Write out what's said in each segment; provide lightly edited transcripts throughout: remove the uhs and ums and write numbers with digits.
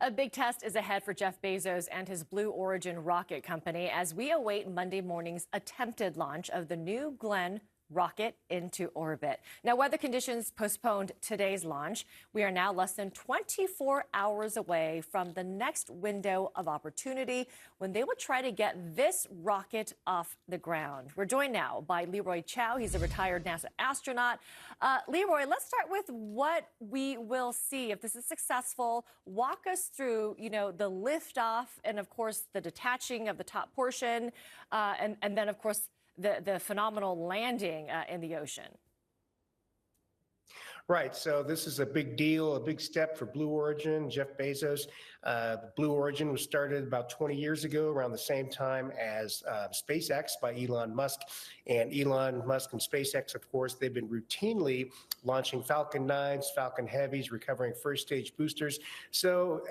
A big test is ahead for Jeff Bezos and his Blue Origin rocket company as we await Monday morning's attempted launch of the New Glenn rocket into orbit. Now, weather conditions postponed today's launch. We are now less than 24 hours away from the next window of opportunity when they will try to get this rocket off the ground. We're joined now by LEROY CHIAO. He's a retired NASA astronaut. LEROY, let's start with what we will see if this is successful. Walk us through, the liftoff and, of course, the detaching of the top portion, and then, of course, the phenomenal landing in the ocean. Right. So this is a big deal, a big step for Blue Origin, Jeff Bezos. Blue Origin was started about 20 years ago, around the same time as SpaceX by Elon Musk. And Elon Musk and SpaceX, of course, they've been routinely launching Falcon 9s, Falcon Heavies, recovering first-stage boosters. So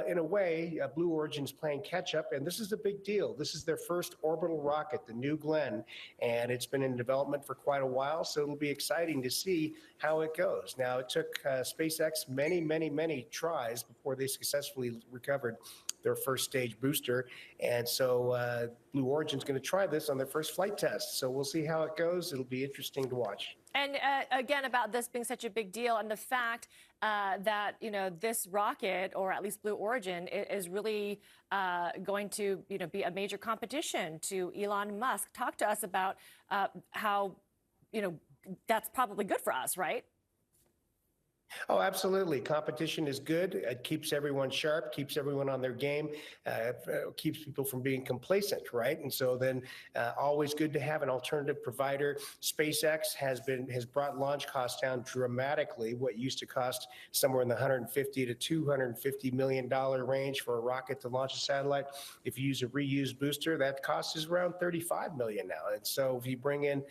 in a way, Blue Origin's playing catch-up, and this is a big deal. This is their first orbital rocket, the New Glenn, and it's been in development for quite a while, so it'll be exciting to see how it goes. Now, it took SpaceX many tries before they successfully recovered their first stage booster. And so Blue Origin's going to try this on their first flight test. So we'll see how it goes. It'll be interesting to watch. And again, about this being such a big deal and the fact that, this rocket, or at least Blue Origin, is really going to, be a major competition to Elon Musk. Talk to us about how, that's probably good for us, right? Oh, absolutely. Competition is good. It keeps everyone sharp, keeps everyone on their game, keeps people from being complacent, right? And so then always good to have an alternative provider. SpaceX has brought launch costs down dramatically. What used to cost somewhere in the $150 to $250 million range for a rocket to launch a satellite. If you use a reused booster, that cost is around $35 million now. And so if you bring in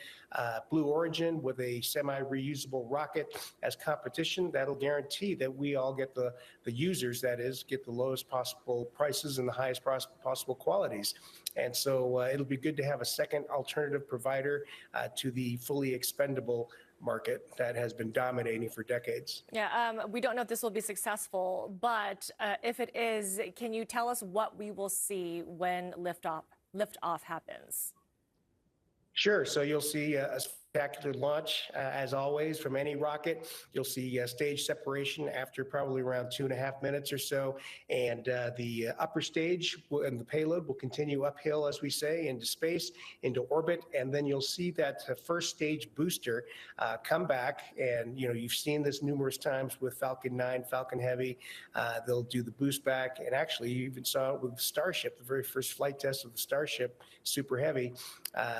Blue Origin with a semi-reusable rocket as competition, that'll guarantee that we all get the users, that is, get the lowest possible prices and the highest possible qualities. And so it'll be good to have a second alternative provider to the fully expendable market that has been dominating for decades. Yeah, we don't know if this will be successful, but if it is, can you tell us what we will see when liftoff happens? Sure. So you'll see a spectacular launch, as always, from any rocket. You'll see stage separation after probably around 2.5 minutes or so. And the upper stage and the payload will continue uphill, as we say, into space, into orbit. And then you'll see that first stage booster come back. And, you've seen this numerous times with Falcon 9, Falcon Heavy. They'll do the boost back. And actually, you even saw it with the Starship, the very first flight test of the Starship, Super Heavy.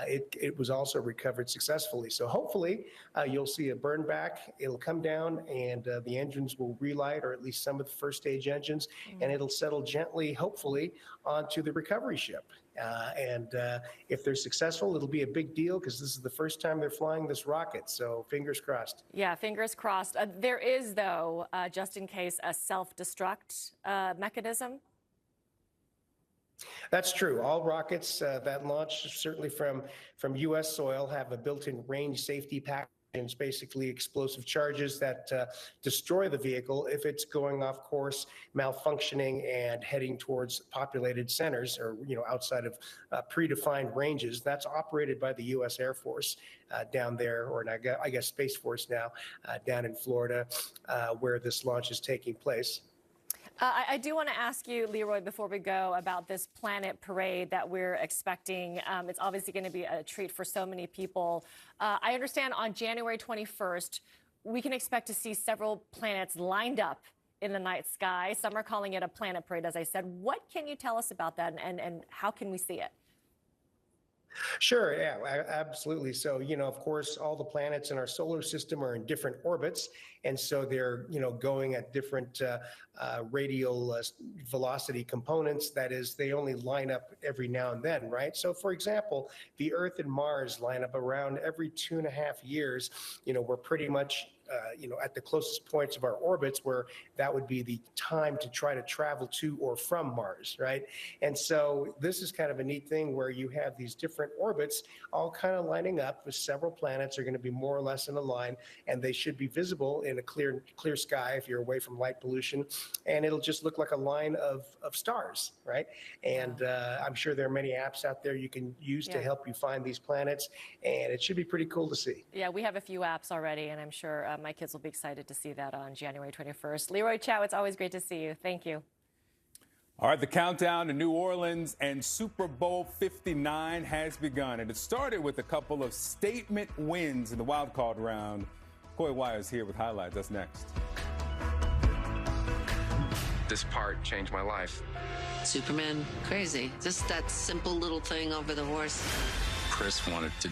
It was also recovered successfully. So hopefully you'll see a burn back. It'll come down and the engines will relight, or at least some of the first stage engines, and it'll settle gently, hopefully, onto the recovery ship. And if they're successful, it'll be a big deal because this is the first time they're flying this rocket. So fingers crossed. Yeah, fingers crossed. There is, though, just in case, a self-destruct mechanism. That's true. All rockets that launch, certainly from U.S. soil, have a built-in range safety package. It's basically explosive charges that destroy the vehicle if it's going off course, malfunctioning, and heading towards populated centers, or outside of predefined ranges. That's operated by the U.S. Air Force down there, or I guess Space Force now, down in Florida, where this launch is taking place. I do want to ask you, LEROY, before we go, about this planet parade that we're expecting. It's obviously going to be a treat for so many people. I understand on January 21st, we can expect to see several planets lined up in the night sky. Some are calling it a planet parade, as I said. What can you tell us about that, and how can we see it? Sure, yeah, absolutely. So, of course, all the planets in our solar system are in different orbits, and so they're, going at different radial velocity components. That is, they only line up every now and then, right? So, for example, the Earth and Mars line up around every 2.5 years. We're pretty much at the closest points of our orbits, where that would be the time to try to travel to or from Mars, right? And so this is kind of a neat thing where you have these different orbits all kind of lining up, with several planets are going to be more or less in a line, and they should be visible in a clear sky if you're away from light pollution, and it'll just look like a line of stars, right? And I'm sure there are many apps out there you can use to help you find these planets, and it should be pretty cool to see. Yeah, we have a few apps already, and I'm sure my kids will be excited to see that on January 21st. Leroy Chiao, it's always great to see you. Thank you. All right, the countdown to New Orleans and Super Bowl 59 has begun, and it started with a couple of statement wins in the wild card round. Coy Wires here with highlights. That's next. This part changed my life. Superman, crazy. Just that simple little thing over the horse. Chris wanted to